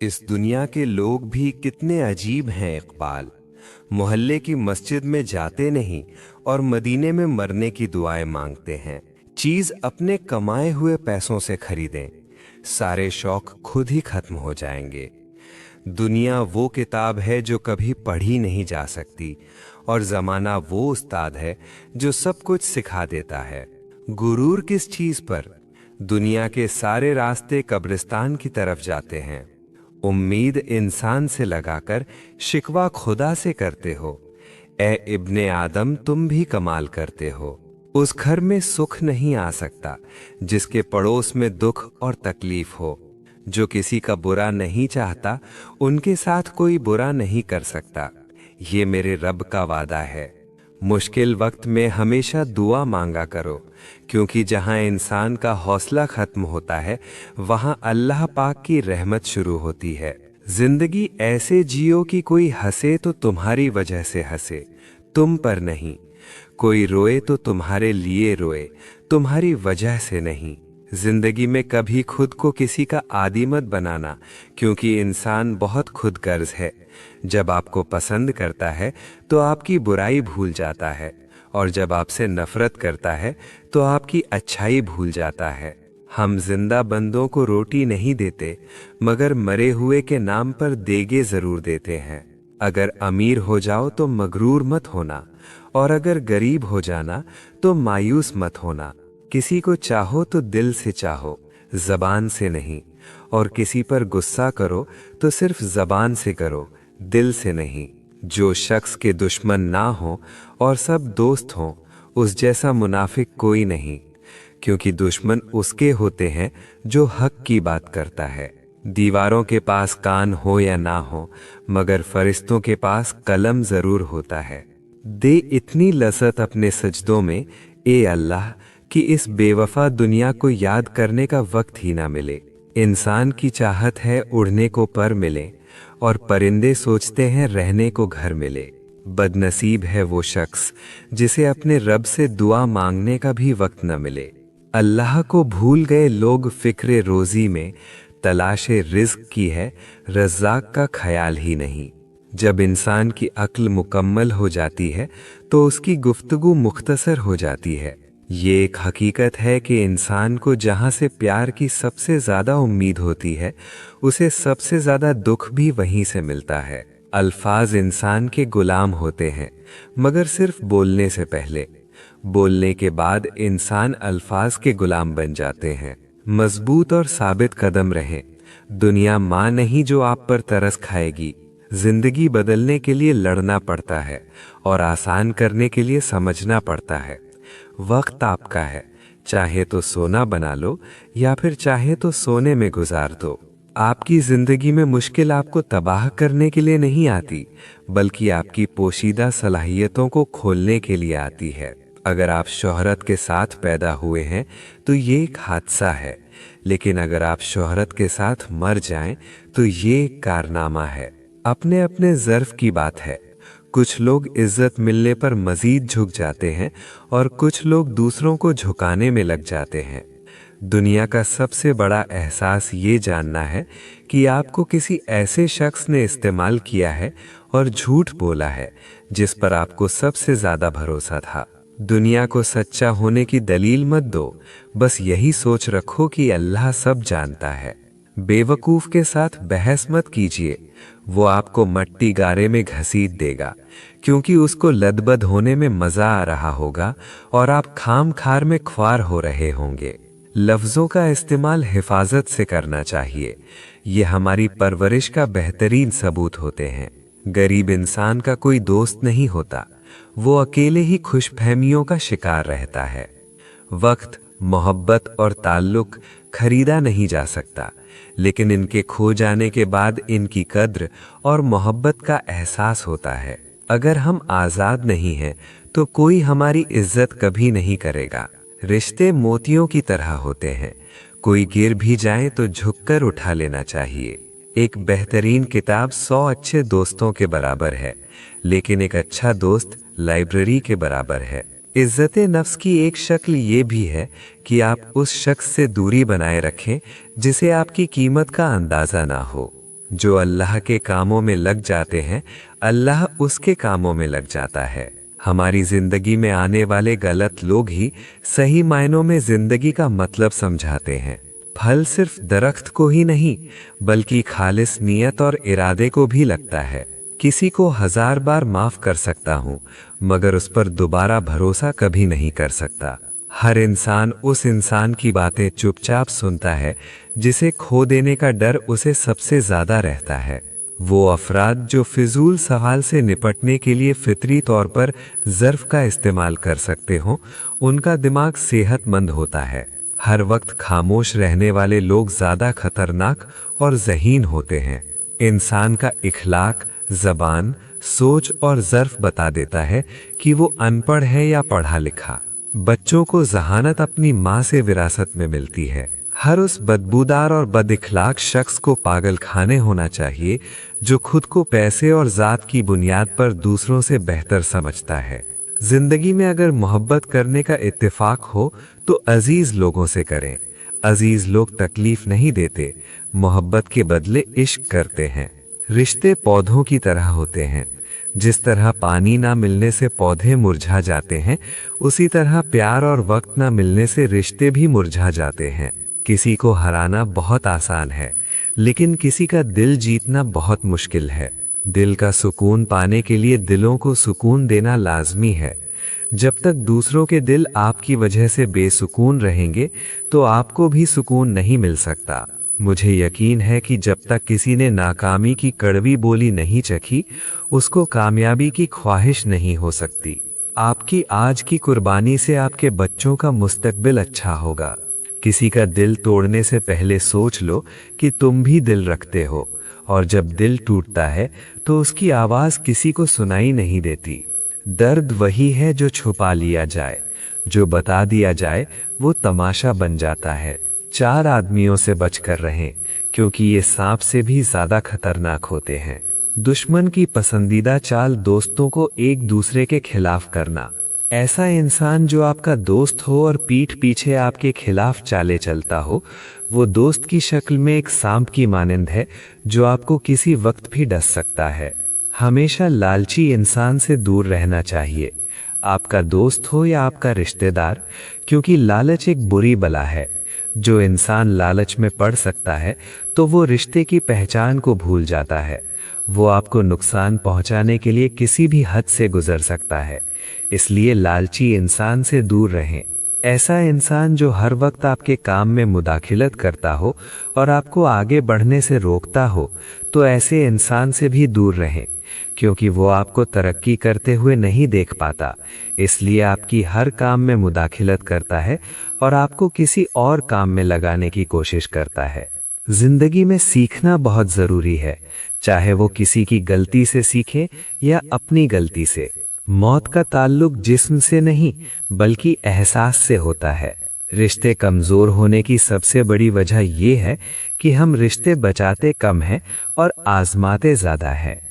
इस दुनिया के लोग भी कितने अजीब हैं इकबाल। मोहल्ले की मस्जिद में जाते नहीं और मदीने में मरने की दुआएं मांगते हैं। चीज अपने कमाए हुए पैसों से खरीदें, सारे शौक खुद ही खत्म हो जाएंगे। दुनिया वो किताब है जो कभी पढ़ी नहीं जा सकती, और जमाना वो उस्ताद है जो सब कुछ सिखा देता है। गुरूर किस चीज पर? दुनिया के सारे रास्ते कब्रिस्तान की तरफ जाते हैं। उम्मीद इंसान से लगाकर शिकवा खुदा से करते हो। ए इब्ने आदम, तुम भी कमाल करते हो। उस घर में सुख नहीं आ सकता जिसके पड़ोस में दुख और तकलीफ हो। जो किसी का बुरा नहीं चाहता उनके साथ कोई बुरा नहीं कर सकता। ये मेरे रब का वादा है। मुश्किल वक्त में हमेशा दुआ मांगा करो, क्योंकि जहां इंसान का हौसला खत्म होता है वहां अल्लाह पाक की रहमत शुरू होती है। जिंदगी ऐसे जियो कि कोई हंसे तो तुम्हारी वजह से हंसे, तुम पर नहीं। कोई रोए तो तुम्हारे लिए रोए, तुम्हारी वजह से नहीं। जिंदगी में कभी खुद को किसी का आदी मत बनाना, क्योंकि इंसान बहुत खुदगर्ज है। जब आपको पसंद करता है तो आपकी बुराई भूल जाता है, और जब आपसे नफरत करता है तो आपकी अच्छाई भूल जाता है। हम जिंदा बंदों को रोटी नहीं देते, मगर मरे हुए के नाम पर देगे जरूर देते हैं। अगर अमीर हो जाओ तो मगरूर मत होना, और अगर गरीब हो जाना तो मायूस मत होना। किसी को चाहो तो दिल से चाहो, जबान से नहीं। और किसी पर गुस्सा करो तो सिर्फ जबान से करो, दिल से नहीं। जो शख्स के दुश्मन ना हो और सब दोस्त हों, उस जैसा मुनाफिक कोई नहीं, क्योंकि दुश्मन उसके होते हैं जो हक की बात करता है। दीवारों के पास कान हो या ना हो, मगर फरिश्तों के पास कलम जरूर होता है। दे इतनी लज़्ज़त अपने सजदों में, ए अल्लाह, कि इस बेवफा दुनिया को याद करने का वक्त ही ना मिले। इंसान की चाहत है उड़ने को पर मिले, और परिंदे सोचते हैं रहने को घर मिले। बदनसीब है वो शख्स जिसे अपने रब से दुआ मांगने का भी वक्त न मिले। अल्लाह को भूल गए लोग फिक्रे रोजी में, तलाशे रिज़्क़ की है रज़्ज़ाक़ का ख्याल ही नहीं। जब इंसान की अक्ल मुकम्मल हो जाती है तो उसकी गुफ्तगू मुख्तसर हो जाती है। ये एक हकीकत है कि इंसान को जहाँ से प्यार की सबसे ज़्यादा उम्मीद होती है, उसे सबसे ज़्यादा दुख भी वहीं से मिलता है। अल्फाज इंसान के गुलाम होते हैं, मगर सिर्फ बोलने से पहले। बोलने के बाद इंसान अल्फाज के गुलाम बन जाते हैं। मजबूत और साबित कदम रहें। दुनिया माँ नहीं जो आप पर तरस खाएगी। जिंदगी बदलने के लिए लड़ना पड़ता है, और आसान करने के लिए समझना पड़ता है। वक्त आपका है, चाहे तो सोना बना लो या फिर चाहे तो सोने में गुजार दो। आपकी जिंदगी में मुश्किल आपको तबाह करने के लिए नहीं आती, बल्कि आपकी पोशीदा सलाहियतों को खोलने के लिए आती है। अगर आप शोहरत के साथ पैदा हुए हैं तो ये एक हादसा है, लेकिन अगर आप शोहरत के साथ मर जाएं तो ये एक कारनामा है। अपने अपने ज़र्फ की बात है। कुछ लोग इज्जत मिलने पर मजीद झुक जाते हैं, और कुछ लोग दूसरों को झुकाने में लग जाते हैं। दुनिया का सबसे बड़ा एहसास ये जानना है कि आपको किसी ऐसे शख्स ने इस्तेमाल किया है और झूठ बोला है जिस पर आपको सबसे ज़्यादा भरोसा था। दुनिया को सच्चा होने की दलील मत दो, बस यही सोच रखो कि अल्लाह सब जानता है। बेवकूफ़ के साथ बहस मत कीजिए, वो आपको मट्टी गारे में घसीट देगा, क्योंकि उसको लदबद होने में मज़ा आ रहा होगा और आप खाम खार में ख्वार हो रहे होंगे। लफ्ज़ों का इस्तेमाल हिफाजत से करना चाहिए, ये हमारी परवरिश का बेहतरीन सबूत होते हैं। गरीब इंसान का कोई दोस्त नहीं होता, वो अकेले ही खुशफहमियों का शिकार रहता है। वक्त, मोहब्बत और ताल्लुक खरीदा नहीं जा सकता, लेकिन इनके खो जाने के बाद इनकी कद्र और मोहब्बत का एहसास होता है। अगर हम आज़ाद नहीं हैं तो कोई हमारी इज्जत कभी नहीं करेगा। रिश्ते मोतियों की तरह होते हैं, कोई गिर भी जाए तो झुककर उठा लेना चाहिए। एक बेहतरीन किताब 100 अच्छे दोस्तों के बराबर है, लेकिन एक अच्छा दोस्त लाइब्रेरी के बराबर है। इज्जत नफ्स की एक शक्ल ये भी है कि आप उस शख्स से दूरी बनाए रखें जिसे आपकी कीमत का अंदाज़ा ना हो। जो अल्लाह के कामों में लग जाते हैं, अल्लाह उसके कामों में लग जाता है। हमारी जिंदगी में आने वाले गलत लोग ही सही मायनों में जिंदगी का मतलब समझाते हैं। फल सिर्फ दरख्त को ही नहीं, बल्कि खालिस नियत और इरादे को भी लगता है। किसी को 1000 बार माफ कर सकता हूँ, मगर उस पर दोबारा भरोसा कभी नहीं कर सकता। हर इंसान उस इंसान की बातें चुपचाप सुनता है जिसे खो देने का डर उसे सबसे ज्यादा रहता है। वो अफराद जो फिजूल सवाल से निपटने के लिए फितरी तौर पर ज़र्फ का इस्तेमाल कर सकते हो, उनका दिमाग सेहतमंद होता है। हर वक्त खामोश रहने वाले लोग ज्यादा खतरनाक और ज़हीन होते हैं। इंसान का इखलाक, ज़बान, सोच और ज़र्फ बता देता है कि वो अनपढ़ है या पढ़ा लिखा। बच्चों को ज़हानत अपनी माँ से विरासत में मिलती है। हर उस बदबूदार और बदइखलाक शख्स को पागल खाने होना चाहिए जो खुद को पैसे और ज़ात की बुनियाद पर दूसरों से बेहतर समझता है। जिंदगी में अगर मोहब्बत करने का इत्तेफाक हो तो अजीज लोगों से करें। अजीज लोग तकलीफ नहीं देते, मोहब्बत के बदले इश्क करते हैं। रिश्ते पौधों की तरह होते हैं। जिस तरह पानी ना मिलने से पौधे मुरझा जाते हैं, उसी तरह प्यार और वक्त ना मिलने से रिश्ते भी मुरझा जाते हैं। किसी को हराना बहुत आसान है, लेकिन किसी का दिल जीतना बहुत मुश्किल है। दिल का सुकून पाने के लिए दिलों को सुकून देना लाजमी है। जब तक दूसरों के दिल आपकी वजह से बेसुकून रहेंगे, तो आपको भी सुकून नहीं मिल सकता। मुझे यकीन है कि जब तक किसी ने नाकामी की कड़वी बोली नहीं चखी, उसको कामयाबी की ख्वाहिश नहीं हो सकती। आपकी आज की कुर्बानी से आपके बच्चों का मुस्तकबिल अच्छा होगा। किसी का दिल तोड़ने से पहले सोच लो कि तुम भी दिल रखते हो, और जब दिल टूटता है तो उसकी आवाज किसी को सुनाई नहीं देती। दर्द वही है जो छुपा लिया जाए, जो बता दिया जाए वो तमाशा बन जाता है। 4 आदमियों से बचकर रहें, क्योंकि ये सांप से भी ज्यादा खतरनाक होते हैं। दुश्मन की पसंदीदा चाल दोस्तों को एक दूसरे के खिलाफ करना। ऐसा इंसान जो आपका दोस्त हो और पीठ पीछे आपके खिलाफ चाले चलता हो, वो दोस्त की शक्ल में एक सांप की मानंद है जो आपको किसी वक्त भी डस सकता है। हमेशा लालची इंसान से दूर रहना चाहिए, आपका दोस्त हो या आपका रिश्तेदार, क्योंकि लालच एक बुरी बला है। जो इंसान लालच में पड़ सकता है तो वो रिश्ते की पहचान को भूल जाता है। वो आपको नुकसान पहुंचाने के लिए किसी भी हद से गुजर सकता है। इसलिए लालची इंसान से दूर रहें। ऐसा इंसान जो हर वक्त आपके काम में मुदाखिलत करता हो और आपको आगे बढ़ने से रोकता हो, तो ऐसे इंसान से भी दूर रहें, क्योंकि वो आपको तरक्की करते हुए नहीं देख पाता। इसलिए आपकी हर काम में मुदाखिलत करता है और आपको किसी और काम में लगाने की कोशिश करता है। जिंदगी में सीखना बहुत जरूरी है, चाहे वो किसी की गलती से सीखे या अपनी गलती से। मौत का ताल्लुक जिस्म से नहीं, बल्कि एहसास से होता है। रिश्ते कमजोर होने की सबसे बड़ी वजह यह है कि हम रिश्ते बचाते कम हैं और आजमाते ज्यादा है।